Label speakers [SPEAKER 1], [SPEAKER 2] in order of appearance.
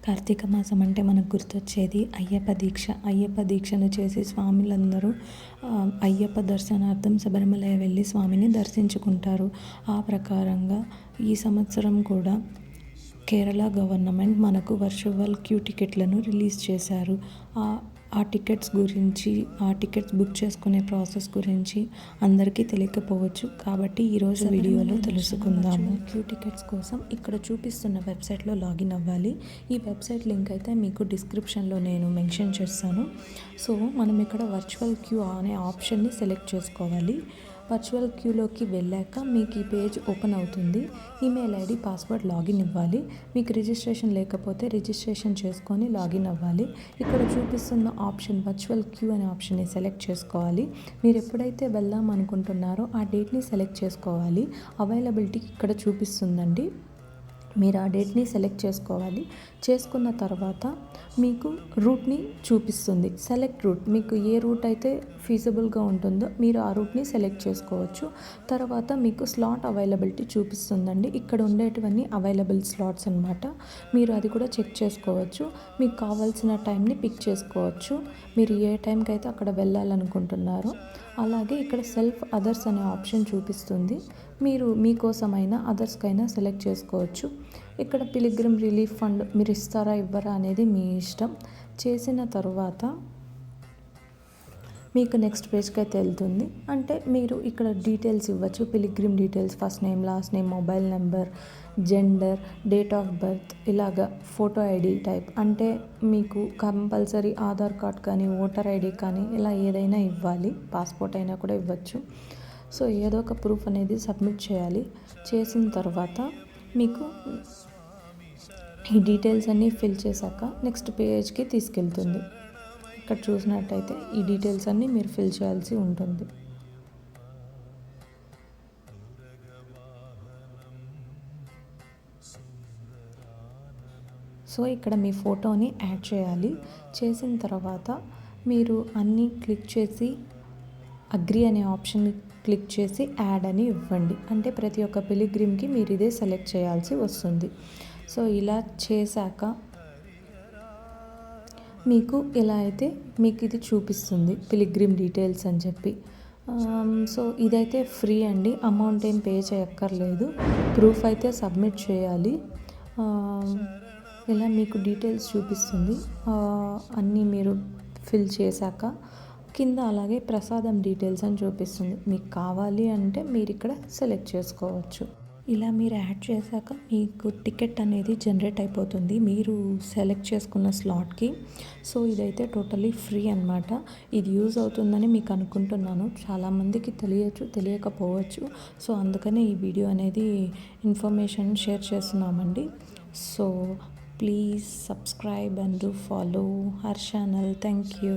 [SPEAKER 1] కార్తీక మాసం అంటే మనకు గుర్తొచ్చేది అయ్యప్ప దీక్షను చేసి స్వాములందరూ అయ్యప్ప దర్శనార్థం శబరిమల వెళ్ళి స్వామిని దర్శించుకుంటారు. ఆ ప్రకారంగా ఈ సంవత్సరం కూడా కేరళ గవర్నమెంట్ మనకు వర్చువల్ క్యూ టికెట్లను రిలీజ్ చేశారు. ఆ టికెట్స్ బుక్ చేసుకునే ప్రాసెస్ గురించి అందరికీ తెలియకపోవచ్చు, కాబట్టి ఈరోజు వీడియోలో తెలుసుకుందాము. క్యూ టికెట్స్ కోసం ఇక్కడ చూపిస్తున్న వెబ్సైట్లో లాగిన్ అవ్వాలి. ఈ వెబ్సైట్ లింక్ అయితే మీకు డిస్క్రిప్షన్లో నేను మెన్షన్ చేస్తాను. సో మనం ఇక్కడ వర్చువల్ క్యూ అనే ఆప్షన్ని సెలెక్ట్ చేసుకోవాలి. వర్చువల్ క్యూలోకి వెళ్ళాక మీకు ఈ పేజ్ ఓపెన్ అవుతుంది. ఈమెయిల్ ఐడి పాస్వర్డ్ లాగిన్ ఇవ్వాలి. మీకు రిజిస్ట్రేషన్ లేకపోతే రిజిస్ట్రేషన్ చేసుకొని లాగిన్ అవ్వాలి. ఇక్కడ చూపిస్తున్న ఆప్షన్ వర్చువల్ క్యూ అనే ఆప్షన్ని సెలెక్ట్ చేసుకోవాలి. మీరు ఎప్పుడైతే వెళ్దాం అనుకుంటున్నారో ఆ డేట్ని సెలెక్ట్ చేసుకోవాలి. అవైలబిలిటీ ఇక్కడ చూపిస్తుందండి. మీరు ఆ డేట్ని సెలెక్ట్ చేసుకోవాలి. చేసుకున్న తర్వాత మీకు రూట్ని చూపిస్తుంది. సెలెక్ట్ రూట్, మీకు ఏ రూట్ అయితే ఫీజిబుల్గా ఉంటుందో మీరు ఆ రూట్ని సెలెక్ట్ చేసుకోవచ్చు. తర్వాత మీకు స్లాట్ అవైలబిలిటీ చూపిస్తుందండి. ఇక్కడ ఉండేటివన్నీ అవైలబుల్ స్లాట్స్ అన్నమాట. మీరు అది కూడా చెక్ చేసుకోవచ్చు. మీకు కావాల్సిన టైంని పిక్ చేసుకోవచ్చు. మీరు ఏ టైంకి అయితే అక్కడ వెళ్ళాలనుకుంటున్నారో. అలాగే ఇక్కడ సెల్ఫ్ అదర్స్ అనే ఆప్షన్ చూపిస్తుంది. మీరు మీకోసమైనా అదర్స్కైనా సెలెక్ట్ చేసుకోవచ్చు. ఇక్కడ పిలిగ్రిమ్ రిలీఫ్ ఫండ్ మీరు ఇస్తారా ఇవ్వరా అనేది మీ ఇష్టం. చేసిన తర్వాత మీకు నెక్స్ట్ పేజ్కి అయితే వెళ్తుంది. అంటే మీరు ఇక్కడ డీటెయిల్స్ ఇవ్వచ్చు. Pilgrim details, first name, last name, mobile number, gender, date of birth, ఇలాగా ఫోటో ఐడి టైప్. అంటే మీకు కంపల్సరీ ఆధార్ కార్డ్ కానీ ఓటర్ ఐడి కానీ ఇలా ఏదైనా ఇవ్వాలి. పాస్పోర్ట్ అయినా కూడా ఇవ్వచ్చు. సో ఏదో ఒక ప్రూఫ్ అనేది సబ్మిట్ చేయాలి. చేసిన తర్వాత మీకు ఈ డీటెయిల్స్ అన్నీ ఫిల్ చేశాక నెక్స్ట్ పేజ్కి తీసుకెళ్తుంది. ఇక్కడ చూసినట్టయితే ఈ డీటెయిల్స్ అన్నీ మీరు ఫిల్ చేయాల్సి ఉంటుంది. సో ఇక్కడ మీ ఫోటోని యాడ్ చేయాలి. చేసిన తర్వాత మీరు అన్నీ క్లిక్ చేసి అగ్రీ అనే ఆప్షన్ క్లిక్ చేసి యాడ్ అని ఇవ్వండి. అంటే ప్రతి ఒక్క పిలిగ్రిమ్కి మీరు ఇదే సెలెక్ట్ చేయాల్సి వస్తుంది. సో ఇలా చేశాక మీకు ఎలా అయితే మీకు ఇది చూపిస్తుంది పిలిగ్రిమ్ డీటెయిల్స్ అని చెప్పి. సో ఇదైతే ఫ్రీ అండి, అమౌంట్ ఏం పే చేయక్కర్లేదు. ప్రూఫ్ అయితే సబ్మిట్ చేయాలి. ఇలా మీకు డీటెయిల్స్ చూపిస్తుంది. అన్నీ మీరు ఫిల్ చేశాక కింద అలాగే ప్రసాదం డీటెయిల్స్ అని చూపిస్తుంది. మీకు కావాలి అంటే మీరు ఇక్కడ సెలెక్ట్ చేసుకోవచ్చు. ఇలా మీరు యాడ్ చేశాక మీకు టికెట్ అనేది జనరేట్ అయిపోతుంది మీరు సెలెక్ట్ చేసుకున్న స్లాట్కి. సో ఇదైతే టోటలీ ఫ్రీ అన్నమాట. ఇది యూజ్ అవుతుందని మీకు అనుకుంటున్నాను. చాలామందికి తెలియకపోవచ్చు. సో అందుకనే ఈ వీడియో అనేది ఇన్ఫర్మేషన్ షేర్ చేస్తున్నామండి. So please subscribe and do follow our channel. Thank you.